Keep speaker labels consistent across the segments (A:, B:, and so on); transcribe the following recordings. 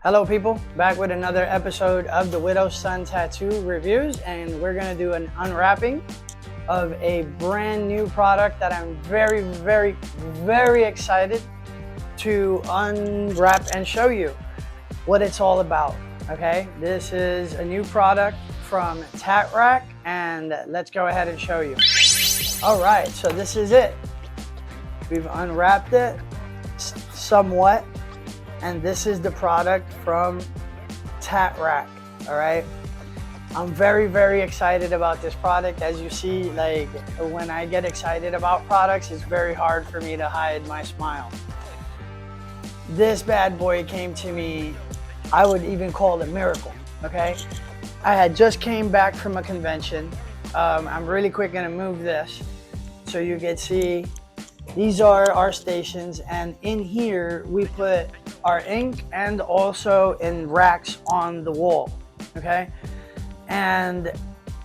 A: Hello people, back with another episode of the Widow's Son Tattoo Reviews, and we're going to do an unwrapping of a brand new product that I'm very excited to unwrap and show you what it's all about. Okay, this is a new product from Tat Rack, and let's go ahead and show you. All right, so this is it. We've unwrapped it somewhat. And this is the product from Tat Rack, all right? I'm very excited about this product. As you see, like when I get excited about products, it's very hard for me to hide my smile. This bad boy came to me, I would even call it a miracle, okay? I had just came back from a convention. I'm really quick gonna move this so you can see. These are our stations, and in here we put our ink and also in racks on the wall, okay? And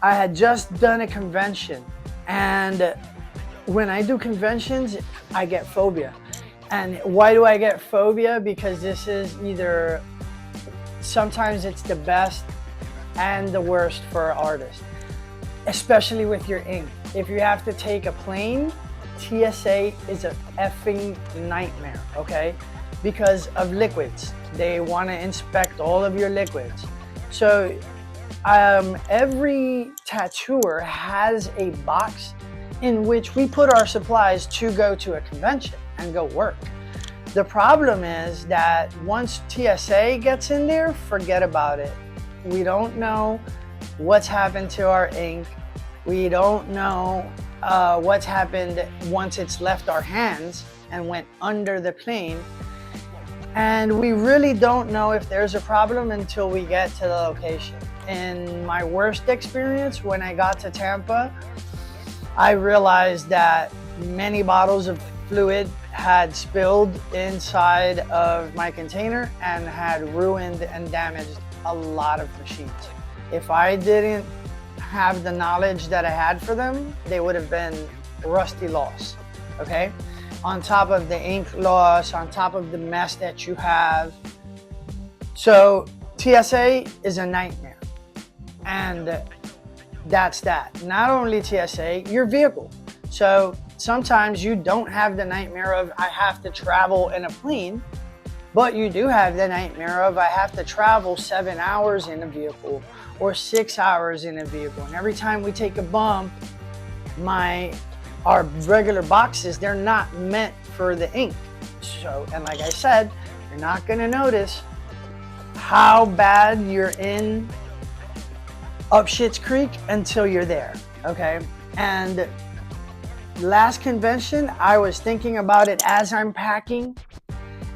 A: I had just done a convention, and when I do conventions, I get phobia. And why do I get phobia? Because this is either, sometimes it's the best and the worst for an artist, especially with your ink. If you have to take a plane, TSA is a effing nightmare, okay? Because of liquids. They want to inspect all of your liquids. So every tattooer has a box in which we put our supplies to go to a convention and go work. The problem is that once TSA gets in there, forget about it. We don't know what's happened to our ink. We don't know what's happened once it's left our hands and went under the plane. And we really don't know if there's a problem until we get to the location. In my worst experience, when I got to Tampa, I realized that many bottles of fluid had spilled inside of my container and had ruined and damaged a lot of machines. If I didn't have the knowledge that I had for them, they would have been rusty loss, okay? On top of the ink loss, on top of the mess that you have. So TSA is a nightmare, and that's that. Not only TSA, your vehicle. So sometimes you don't have the nightmare of I have to travel in a plane, but you do have the nightmare of I have to travel 7 hours in a vehicle or 6 hours in a vehicle. And every time we take a bump, our regular boxes, they're not meant for the ink. So, and like I said, you're not gonna notice how bad you're in up Schitt's Creek until you're there, okay? And last convention, I was thinking about it as I'm packing,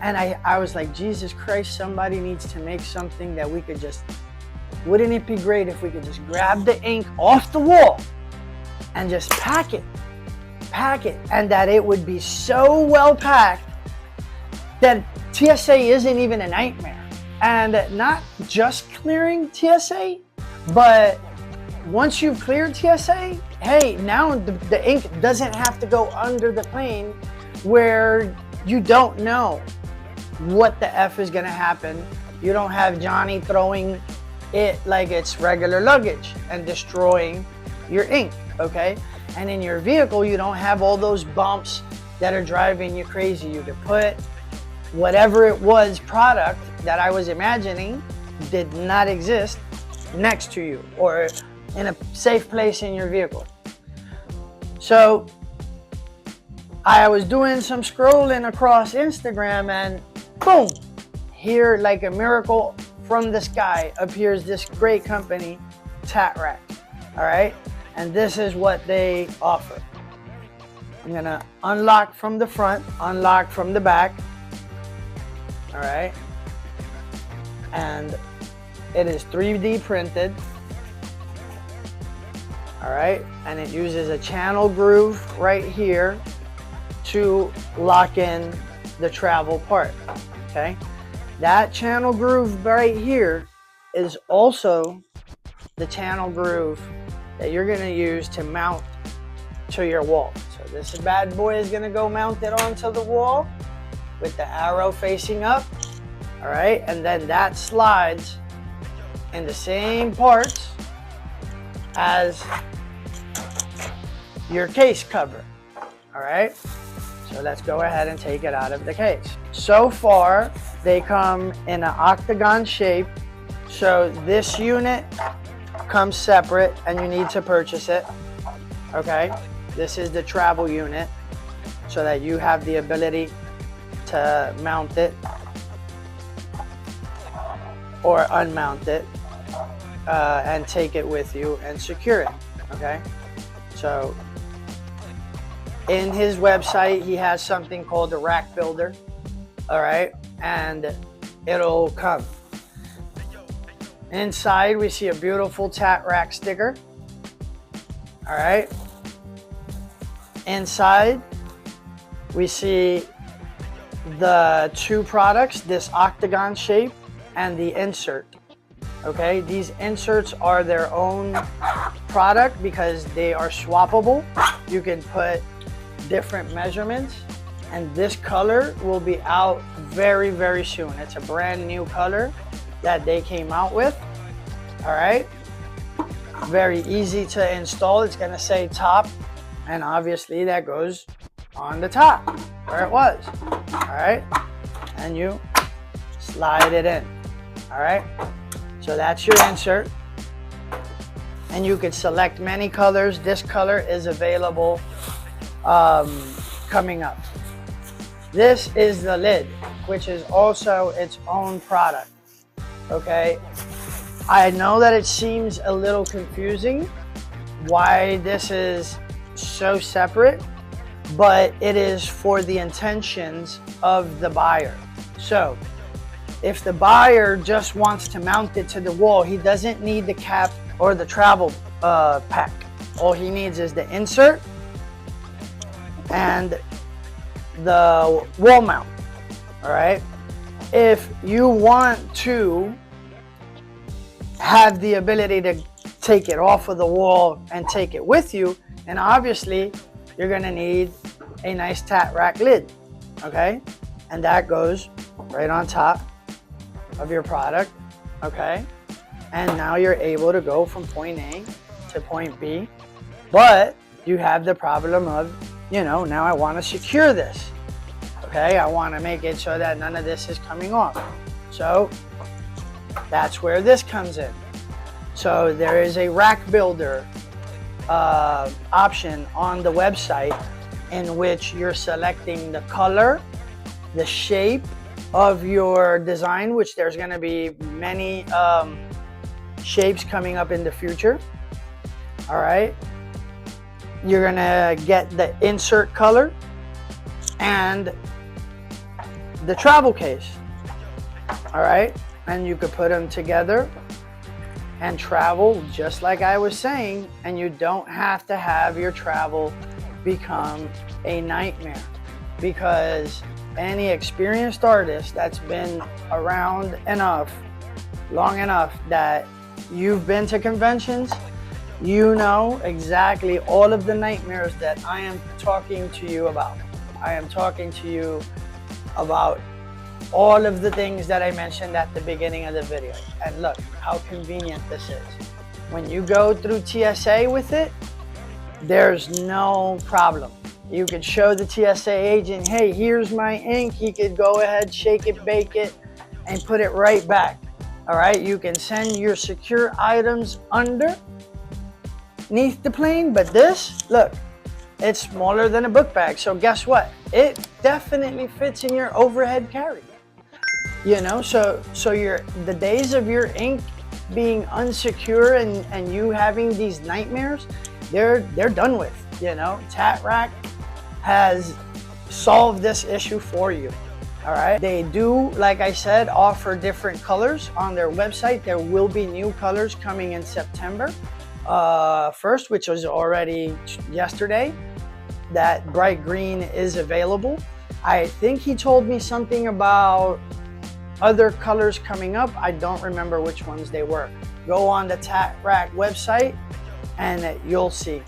A: and I was like, Jesus Christ, somebody needs to make something that we could just, wouldn't it be great if we could just grab the ink off the wall and just pack it, and that it would be so well packed that TSA isn't even a nightmare. And not just clearing TSA, but once you've cleared TSA, hey, now the ink doesn't have to go under the plane where you don't know what the F is gonna happen. You don't have Johnny throwing it like it's regular luggage and destroying your ink, okay? And in your vehicle, you don't have all those bumps that are driving you crazy. You could put whatever it was product that I was imagining did not exist next to you or in a safe place in your vehicle. So I was doing some scrolling across Instagram, and boom, here like a miracle from the sky appears this great company, Tat Rack, all right? And this is what they offer. I'm gonna unlock from the front, unlock from the back, all right? And it is 3D printed, all right? And it uses a channel groove right here to lock in the travel part, okay? That channel groove right here is also the channel groove that you're gonna use to mount to your wall. So this bad boy is gonna go mounted onto the wall with the arrow facing up. all right? And then that slides in the same parts as your case cover, all right? So let's go ahead and take it out of the case. So far, they come in an octagon shape. So this unit comes separate and you need to purchase it, okay? This is the travel unit so that you have the ability to mount it or unmount it and take it with you and secure it, okay? So in his website, he has something called the rack builder, all right? And it'll come. Inside, we see a beautiful Tat Rack sticker, all right? Inside, we see the two products, this octagon shape and the insert, okay? These inserts are their own product because they are swappable. You can put different measurements, and this color will be out very, very soon. It's a brand new color that they came out with, all right? Very easy to install. It's gonna say top, and obviously that goes on the top where it was, all right? And you slide it in, all right? So that's your insert, and you could select many colors. This color is available coming up. This is the lid, which is also its own product, okay? I know that it seems a little confusing why this is so separate, but it is for the intentions of the buyer. So if the buyer just wants to mount it to the wall, he doesn't need the cap or the travel pack. All he needs is the insert and the wall mount, all right? If you want to have the ability to take it off of the wall and take it with you, and obviously you're gonna need a nice Tat Rack lid, okay? And that goes right on top of your product, okay? And now you're able to go from point A to point B, but you have the problem of, you know, now I wanna secure this, okay? I wanna make it so that none of this is coming off. So that's where this comes in. So there is a rack builder option on the website in which you're selecting the color, the shape of your design, which there's going to be many shapes coming up in the future. All right. You're going to get the insert color and the travel case. All right. And you could put them together and travel just like I was saying, and you don't have to have your travel become a nightmare, because any experienced artist that's been around enough, long enough that you've been to conventions, you know exactly all of the nightmares that I am talking to you about. I am talking to you about all of the things that I mentioned at the beginning of the video. And look how convenient this is. When you go through TSA with it, there's no problem. You could show the TSA agent, hey, here's my ink. He could go ahead, shake it, bake it, and put it right back. All right, you can send your secure items underneath the plane, but this, look, it's smaller than a book bag. So guess what? It definitely fits in your overhead carry. You know, so the days of your ink being unsecure and you having these nightmares, they're done with. You know, Tat Rack has solved this issue for you. All right. They do, like I said, offer different colors on their website. There will be new colors coming in September 1st, which was already yesterday. That bright green is available. I think he told me something about other colors coming up. I don't remember which ones they were. Go on the Tat Rack website and you'll see.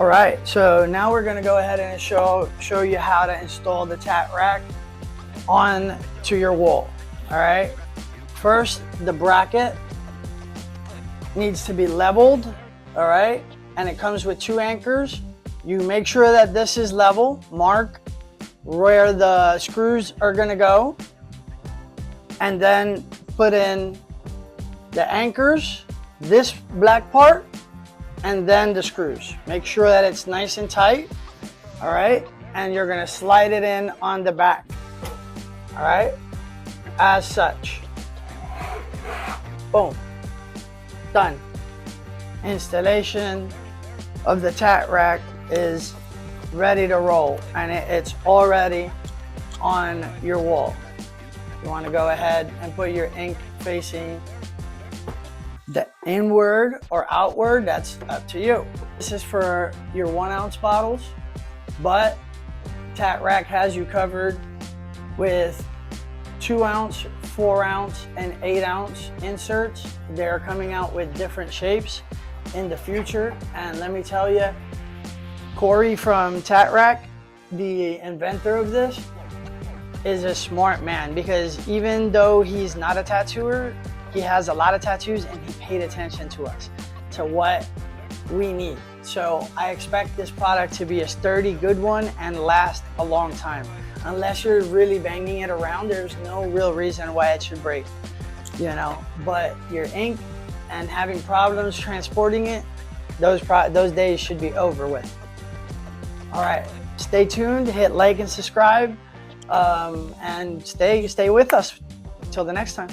A: All right, so now we're gonna go ahead and show you how to install the tat rack on to your wall. All right, first the bracket needs to be leveled. All right, and it comes with 2 anchors. You make sure that this is level, mark where the screws are gonna go, and then put in the anchors, this black part, and then the screws. Make sure that it's nice and tight, all right? And you're gonna slide it in on the back, all right? As such. Boom, done. Installation of the tat rack is ready to roll, and it's already on your wall. You wanna go ahead and put your ink facing the inward or outward, that's up to you. This is for your 1 ounce bottles, but Tat Rack has you covered with 2 ounce, 4 ounce, and 8 ounce inserts. They're coming out with different shapes in the future. And let me tell you, Corey from Tat Rack, the inventor of this, is a smart man, because even though he's not a tattooer, he has a lot of tattoos and he paid attention to us, to what we need. So I expect this product to be a sturdy, good one and last a long time. Unless you're really banging it around, there's no real reason why it should break, you know. But your ink and having problems transporting it, those days should be over with. All right, stay tuned, hit like and subscribe, and stay with us till the next time.